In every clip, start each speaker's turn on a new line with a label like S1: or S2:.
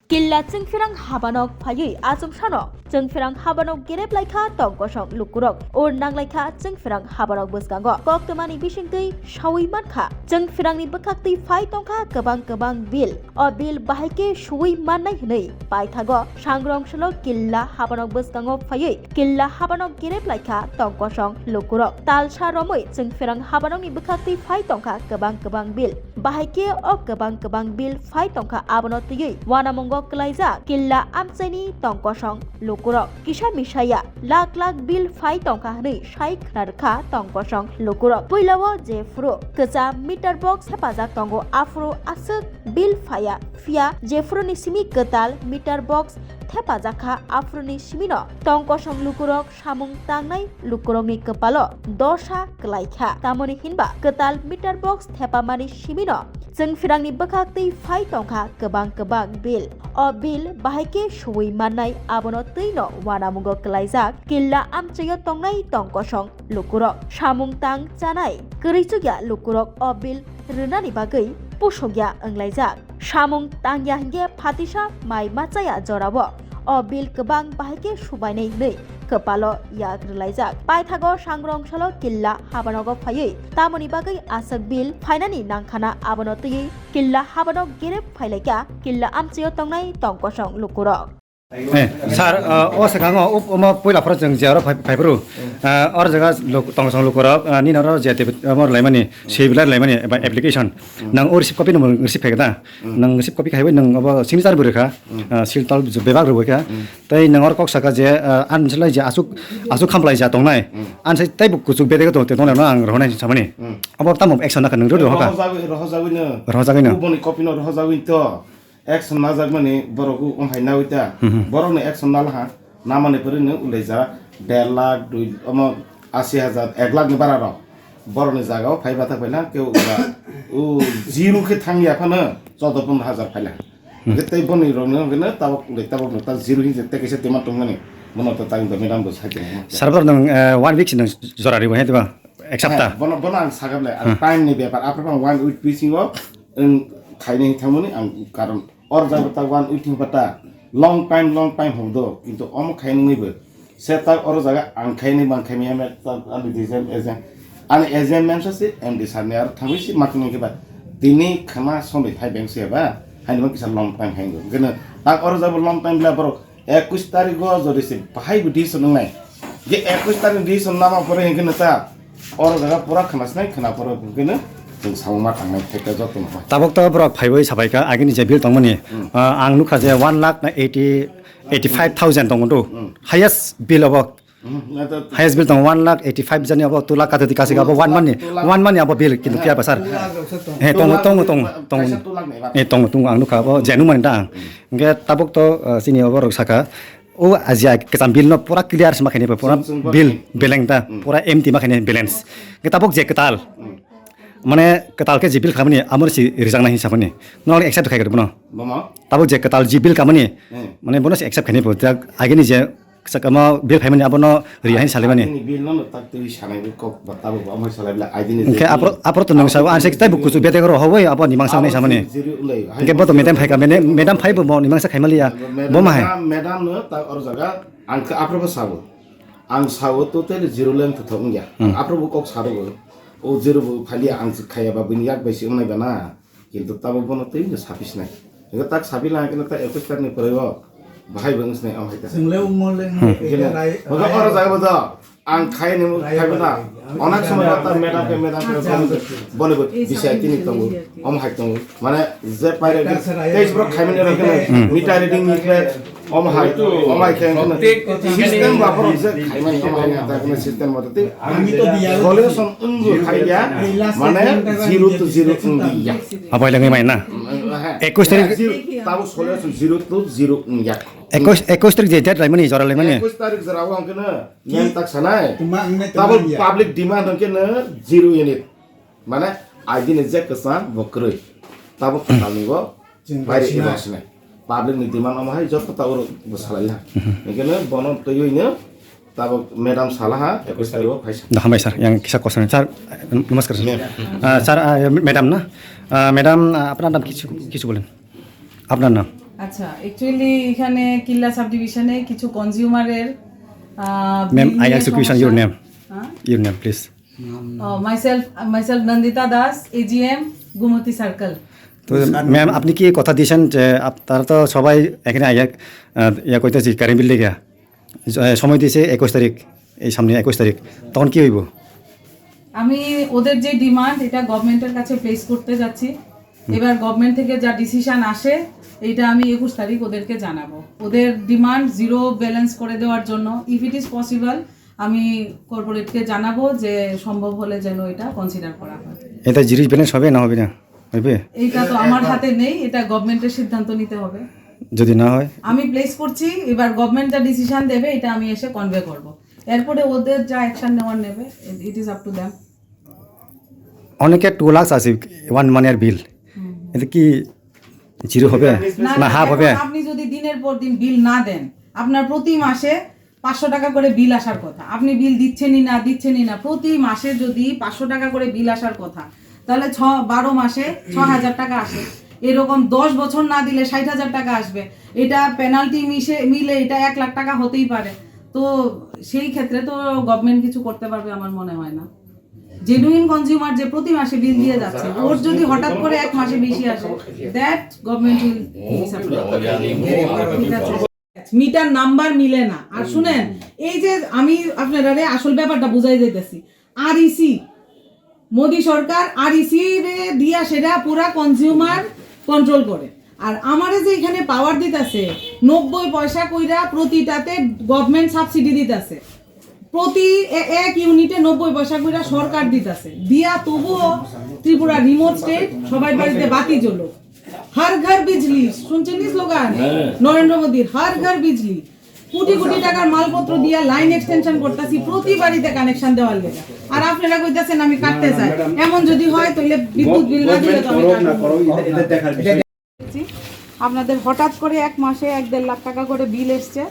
S1: Killa Chingfirang Habanok Payi Azum Shanok Chingfirang Habanok Gerep Laika Tongkosong Lukurok or Nang Laika Chingfirang Habanok Busgango Koktamani Bishingti Shawi Manka Chingfirang ni Bakakti Fai Tongka Kabang Bill or Bill Bahike Shui Manai Nei Paithago Shangrong Shalok Killa Habanok Busgango Payi Killa Habanok Gerep Laika Tongkosong Lukurok Talsha Romoi Chingfirang Habanok ni Bakakti Fai Tongka Kabang Bill Bahike o Kabang Bill Fai Tongka Abonoti Wanamongo Kelaija Killa Amseni Tongkosong Lukurok Kisha Mishaya Lak Bill Fai Tongka Hani Shaik Narka Tongkosong Lukurok Puilawo Jefro Kaza Meter Box Hepazak Tongo Afro Asuk Bill Faya Fia Jefro Nisimi Ketal Meter Box Thepazakha Afroni Simino Tongkosong Lukurok Samung Tangnai Lukurok ni Kepalo Dosha Kelaikha Tamoni Hinba Ketal Meter Box Thepamani Simino Chingfirang ni Bakakti Fai Tongka Kabang Bill o Bill Bahike Shui Manai Abono Tino Wanamungo Kelaijak Killa Amchayo Tongnai Tongkosong Lukurok Samung Tang Janai Kerichugya Lukurok o Bill Runani Bagai Pushogya Anglaijak Samung Tangya Hinge Patisha Mai Machaya Jorawo o Bill Kabang Bahike Shubainai Nei Kepalo Yak Relaijak Paithago Sangrong Shalo Killa Habanogo Faye Tamoni Bagai Asak Bill Fainani Nangkhana Abonoti Killa Habanok Gerep Faileka Killa Amchio Tongnai Tongkosong Lukurok
S2: Sar o sekango uma poila pro jeng jaro paipru or jaga tongsong lukurok ni naro jete mor laimani sebilar laimani application nang or receive copy nang receive pegda nang receive copy khaibai nang aba signature bureka siltal bebag ruka tai nang or kok saka je an selai je asuk khamplai ja tongnai an sai tai bu kuchuk bedega to te tongnai ang rohnai samani aba tam action na kan nang ro hoka rohjagina
S3: boni copy no rohjagin to action na jagmani boroku umhaina uita borokni action nalha namani perine uleja 1.5 lakh 80,000 1 lakh ni bararo boroni jagao phaiba ta paila keu u zero ke thangya phana 14,000 phaila getai boni rongno gena tabok tabok ta zero hin jete kese tema tongmani mono ta tang medam bo saje
S2: server nang 1 week nang jorari bo hetiba ek sapta
S3: bono ang sagable time ni bepar apra 1 week pisingo khaini thamoni ang karon or jagta 1 week pata long time hodo kintu om khaini nibe seta or jaga ang khaini bang khaimi ame ani design agent mense em designer thamisi makni ke ba dini khama sombe thai bank se ba hani bang kisa long time haingo gena tak or jaga long time la bro 21 tarik go jodi se bahai budi sonang nai je 21 tarik di sonnama pore gena ta or jaga pura khanas nai khana pore gena Sama tangan kita jatuh.
S2: Tabok to bro phaibai sabaika agini je bill tongmani ang nukha je 1,85,000 tongdo highest bill abo highest bill tong 1,85,000 jani abo 2 lakh kathi kasika abo 1 money abo bill kintu kya pasar tong ang nukha abo jenu man dang nge tabok to sini abo roksaka o azia kesam bill no pura clear semakhani pura bill beleng ta pura empty makhani balance nge tabok je ketal Mane ketal ke jibil kamani amor si rizang nahi sapani nol accept khai kerbono tabo je ketal jibil kamani mane bonus accept khani botak ageni je sakama bil khaimani abono riyahin salemani
S3: bil no tak tu sanai ko batabo amor salabla aidini
S2: ke apro to nang sawa anse tai buku su bete ro hoi abo nimang sang nei samani ke boto medam phai ka medam phai bo nimang sa khaimali ya bo ma hai
S3: medam no ta or jaga ang apro sabo ang sawo to te zero length thong ya apro kok sabo o zero khali ang khaya ba biniyak baisi unai bana kintu tabo bono tei sapis nai ega tak sabila kena ta ekostar ni porego bahai bangus nai am haita
S4: single umoleng rai
S3: baga ora jaga bada ang khaya ni khaya bada onak সময় ta medam ke bono bisa tini tamu am haita mane je paire teis bro khaimene rakene mita reading ni om haito om hai khen system bapro je khaimani om hai ta kena system motate
S4: ami to dia
S3: solution ungu khaiya mane 0 to 0 ungi ya
S2: abai langai main na 21 tarik
S3: tahu solution 0 to 0 ungi
S2: 21 tarik je jat laimani jora laimani
S3: 21 tarik jarawa angkena yang tak sanai
S4: tuma angne
S3: tahu public demand angkena 0 unit mana ID ne je kesan bokroi tahu katalingo bari ibasne public ni demand amai jot tahu besalailah angkena bono toyoine tahu madam salah 21 tarik paisa
S2: dah hambai sar yang kisah kosan sar namaskar sar madam na madam apna naam kichu bolen apna naam
S5: আচ্ছা actually এখানে Killa sub ডিভিশনে কিছু কনজিউমারের
S2: ma'am I ask question your name please
S5: myself Nandita Das AGM Gumti circle.
S2: তো ma'am আপনি কি কথা দিয়েছেন যে তারা তো সবাই এখানে ইয়া কইতেছি কারেন্ট বিল লেগে সময় দিয়েছে 21 তারিখ, এই সামনে 21 তারিখ, তখন কি হইব?
S5: আমি ওদের যে ডিমান্ড এটা গভর্নমেন্টের কাছে প্লেস করতে যাচ্ছি। এবার গভর্নমেন্ট থেকে যা ডিসিশন আসে এটা আমি 21 তারিখ ওদেরকে জানাবো। ওদের ডিমান্ড জিরো ব্যালেন্স করে দেওয়ার জন্য ইফ ইট ইজ পসিবল আমি কর্পোরেটকে জানাবো যে সম্ভব হলে যেন এটা কনসিডার করা হয়।
S2: এটা জিরো ব্যালেন্স হবে না হবে না হইবে?
S5: এইটা তো আমার হাতে নেই, এটা গভর্নমেন্টের সিদ্ধান্ত নিতে হবে।
S2: যদি না হয়
S5: আমি প্লেস করছি, এবার গভর্নমেন্ট যা ডিসিশন দেবে এটা আমি এসে কনভে করব। এরপরে ওদের যা অ্যাকশন নেওয়ার নেবে it is up to them.
S2: অনেকে 2 লাখ আছে 1 মানের বিল, এটা কি জিরো হবে না হাফ হবে?
S5: আপনি যদি দিনের পর দিন বিল না দেন, আপনার প্রতি মাসে 500 টাকা করে বিল আসার কথা, আপনি বিল দিচ্ছেনই না, প্রতি মাসে যদি 500 টাকা করে বিল আসার কথা, তাহলে 12 মাসে 6000 টাকা আসে। এরকম 10 বছর না দিলে 60,000 টাকা আসবে। এটা পেনাল্টি মিলে এটা 1 লাখ টাকা হতেই পারে। তো সেই ক্ষেত্রে তো গভর্নমেন্ট কিছু করতে পারবে আমার মনে হয় না। জেনুইন কনজিউমার যে প্রতি মাসে বিল দিয়ে যাচ্ছে, ওর যদি হঠাৎ করে 1 মাসে বেশি আসে, দ্যাট গভর্নমেন্ট উইল ঠিক আছে। মিটার নাম্বার মিলে না। আর শুনেন, এই যে আমি আপনারা আসল ব্যাপারটা বুঝাই দিতেছি, আরইসি মোদি সরকার আরইসি রে দিয়া সেটা পুরা কনজিউমার কন্ট্রোল করে। আর আমারে যে এখানে পাওয়ার দিতেছে 90 পয়সা কইরা প্রতিটাতে গভর্নমেন্ট সাবসিডি দিতেছে, প্রতি 1 ইউনিটে 90 পয়সা কইরা সরকার দিতেছে, দিয়া তবুও ত্রিপুরা রিমোট স্টেট সবাই বাড়িতে বাতি জ্বলো। হর ঘর বিজলি শুনছেন নি স্লোগান নরেন্দ্র মোদীর, হর ঘর বিজলি। কোটি কোটি টাকার মালপত্র দিয়া লাইন এক্সটেনশন করতেছি প্রতি বাড়িতে কানেকশন দেওয়ার লেগে। আর আপনারা কইতাছেন আমি কাটতে চাই। এমন যদি হয় তাহলে বিদ্যুৎ বিল না দিলে তো আপনাদের হঠাৎ করে 1 মাসে 1-1.5 লাখ টাকা করে বিল এসছে।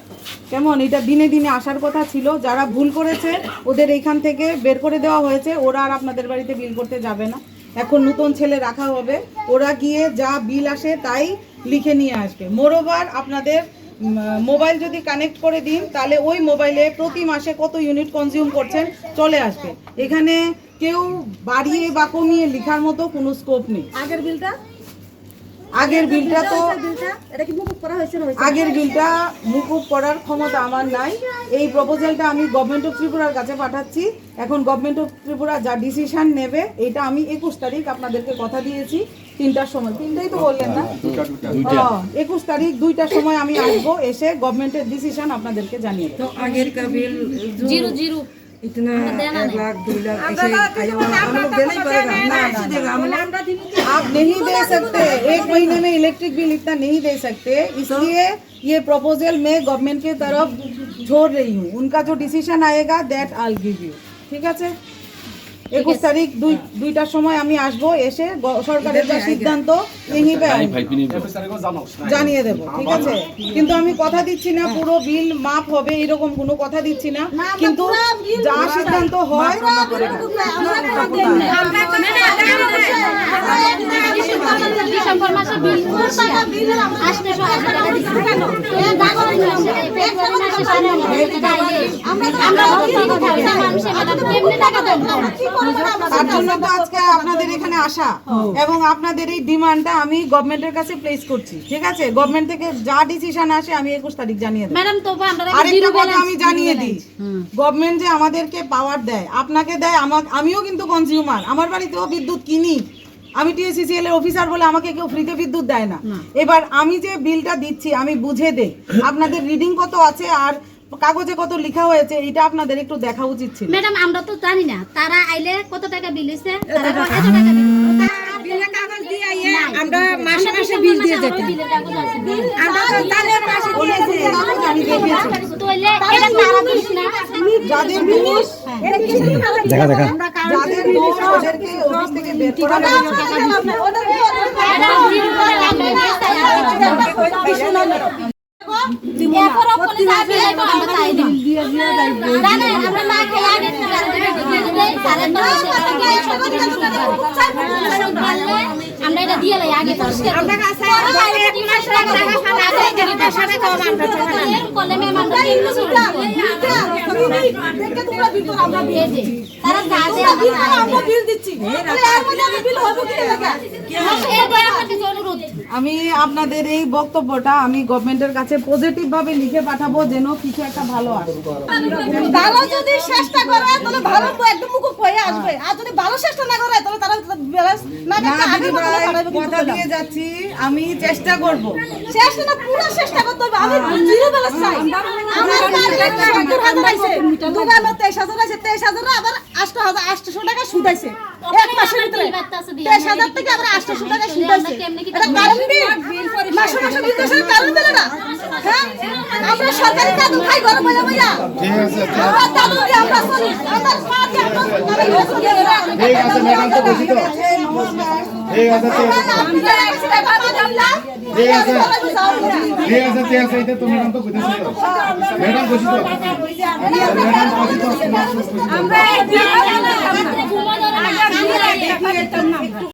S5: কেমন এটা দিনে দিনে আসার কথা ছিল। যারা ভুল করেছে ওদের এইখান থেকে বের করে দেওয়া হয়েছে, ওরা আর আপনাদের বাড়িতে বিল করতে যাবে না। এখন নতুন ছেলে রাখা হবে, ওরা গিয়ে যা বিল আসে তাই লিখে নিয়ে আসবে। মোরওভার আপনাদের মোবাইল যদি কানেক্ট করে দিন তাহলে ওই মোবাইলে প্রতি মাসে কত ইউনিট কনজিউম করছেন চলে আসবে। এখানে কেউ বাড়িয়ে বা কমিয়ে লেখার মতো কোনো স্কোপ নেই। আগের বিলটা তো আগের বিলটা মুকুব করার ক্ষমতা আমার নাই। এই প্রপোজালটা আমি গভর্নমেন্ট অফ ত্রিপুরার কাছে পাঠাচ্ছি। এখন গভর্নমেন্ট অফ ত্রিপুরা যা ডিসিশন নেবে এটা আমি 21 তারিখ আপনাদেরকে কথা দিয়েছি 3টার সময়। 3টাই তো বললেন না? 21 তারিখ 2টার সময় আমি আসবো, এসে গভর্নমেন্টের ডিসিশন আপনাদেরকে জানিয়ে দেবো।
S6: আগের का बिल जीरो इतना 1 लाख 2 लाख ऐसे हम लोग देना ही पड़ेगा ना, ऐसे देगा हम लोग।
S5: आप नहीं दे सकते, 1 महीने में इलेक्ट्रिक बिल इतना नहीं दे सकते, इसलिए ये प्रपोजल मैं गवर्नमेंट की तरफ छोड़ रही हूँ। उनका जो डिसीजन आएगा that I will give you. ঠিক আছে, 21 তারিখ 2টার সময় আমি আসবো, এসে সরকারের যে সিদ্ধান্ত জানিয়ে দেবো। ঠিক আছে, কিন্তু আমি কথা দিচ্ছি না পুরো বিল মাপ হবে এরকম কোনো কথা দিচ্ছি না, কিন্তু যা সিদ্ধান্ত হয়
S7: ডিসেম্বর মাসে বিল আসতে
S5: তার জন্য তো আজকে আপনাদের এখানে আসা এবং আপনাদের এই ডিমান্ডটা আমি গভর্নমেন্টের কাছে প্লেস করছি। ঠিক আছে, গভর্নমেন্ট থেকে যা ডিসিশন আসে আমি 21 তারিখ জানিয়ে দেব।
S7: ম্যাডাম তো
S5: আরেকটা কথা আমি জানিয়ে দিই, গভর্নমেন্ট যে আমাদেরকে পাওয়ার দেয়, আপনাকে দেয়, আমিও কিন্তু কনজিউমার, আমার বাড়িতেও বিদ্যুৎ কিনি, আমি টিএসসিসিএল এর অফিসার বলে আমাকে কেউ ফ্রিতে বিদ্যুৎ দেয় না। এবার আমি যে বিলটা দিচ্ছি আমি বুঝে দেই আপনাদের রিডিং কত আছে আর কাগজে কত লেখা হয়েছে, এটা আপনাদের একটু দেখা উচিত ছিল।
S7: ম্যাডাম আমরা তো জানি না তারা আইলে কত টাকা বিল হইছে, তারা কত টাকা বিলের কাগজ দিয়ে আইয়ে আমরা মাসে মাসে বিল দিয়ে যেতে, আমরা তো তাদের মাসে দিয়েছি আমি দেখেছি। তোইলে এটা তারা বিল না,
S5: যাদের দোষ
S2: দেখা
S5: যাদের দোষ ওদেরকে অফিস থেকে বের করা হবে।
S7: ম্যাডাম এরপর কোনে যাবে আমরা তাই দিই জানেন আমরা না খেয়ে আগে আমরা এটা দিয়ে লাই আগে পরিষ্কার আমরা কাছে করলে মেহমান তারা আমরা বিল দিচ্ছি অনুরোধ
S5: আমি আপনাদের এই বক্তব্যটা আমি গভর্নমেন্টের কাছে পজিটিভ ভাবে লিখে পাঠাবো যেন কিছু একটা ভালো আসে
S6: ভালো যদি চেষ্টা করে তাহলে ভালো একদম মুখ হয়ে আসবে আর যদি ভালো চেষ্টা না করে তাহলে তারা ব্যালেন্স না
S5: না দিদি ভাই, কথা দিয়ে যাচ্ছি আমি চেষ্টা করব
S6: চেষ্টা না পুরো চেষ্টা করতে হবে আমি জিরো ব্যালেন্স চাই আমার টার্গেট ৭০,০০০ আছে দোকানে ২৩,০০০ আছে ২৩,০০০ আবার ৮০০ টাকা সুদ আছে এক মাসের ভিতরে ২৩,০০০ থেকে আবার ৮০০ টাকা সুদ আছে এটা কারণ বিল মাসে মাসে বিল দেওয়ার কারণ দিলে না হ্যাঁ আমরা সরকারি কাজ খাই ঘরে বইয়া বইয়া ঠিক আছে আমরা দাদু দিয়ে আমরা চলি আমরা সাথ দিয়ে আমরা
S3: ঠিক আছে ম্যাডাম তো বসি তো ঠিক আছে এটা তো ম্যাডাম তো বুঝেছি তো ম্যাডাম বসি তো ম্যাডাম বসি তো
S6: আমরা